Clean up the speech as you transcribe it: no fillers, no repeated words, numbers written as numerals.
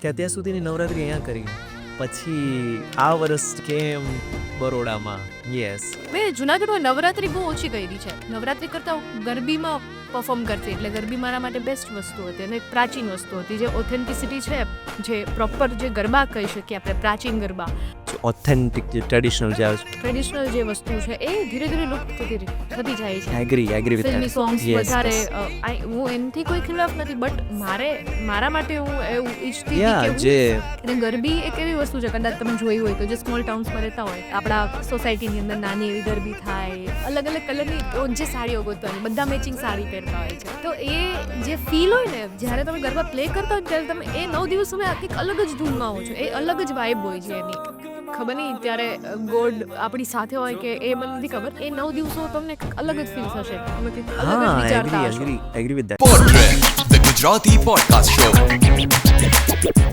કે અત્યાર સુધીની નવરાત્રી અહીંયા કરી, પછી આ વર્ષ કેમ બરોડામાં. યસ, મેં જુનાગઢમાં નવરાત્રી બહુ ઓછી કરી છે. નવરાત્રી કરતાં ગરબીમાં પરફોર્મ કરતી, એટલે ગરબી મારા માટે બેસ્ટ વસ્તુ હતી અને પ્રાચીન વસ્તુ હતી. જે ઓથેન્ટિસિટી છે, જે પ્રોપર જે ગરબા કહી શકીએ આપણે, પ્રાચીન ગરબા, ઓથેન્ટિક જે ટ્રેડિશનલ જે ટ્રેડિશનલ જે વસ્તુ છે એ ધીરે ધીરે લુપ્ત થતી જાય છે. એગ્રી વિથ ફિલ્મી સોંગ્સ વધારે હું એનાથી કોઈ ખિલાફ નથી, બટ મારા માટે હું એવું ઈચ્છતી હતી જે કે ગરબી એક એવી વસ્તુ છે, કદાચ તમે જોઈ હોય તો, જે સ્મોલ ટાઉન્સમાં રહેતા હોય, આપણા સોસાયટીની અંદર નાની એવી ગરબી થાય, અલગ અલગ કલરની જે સાડીઓ ગોતવાની, બધા મેચિંગ સાડી પહેરતા હોય છે. તો એ જે ફીલ હોય ને, જ્યારે તમે ગરબા પ્લે કરતા હોય ત્યારે તમે એ 9 દિવસ તમે કંઈક અલગ જ ધૂનમાં હો છો, એ અલગ જ વાઇબ હોય છે એની. ખબર નહીં ત્યારે ગોડ આપણી સાથે હોય કે એ મને નથી ખબર, એ 9 દિવસો તમને કંઈક અલગ જ ફીલ થશે, તમે કંઈક અલગ જ વિચારતા હશો. Agree with that. Podtrend, the Gujarati podcast show.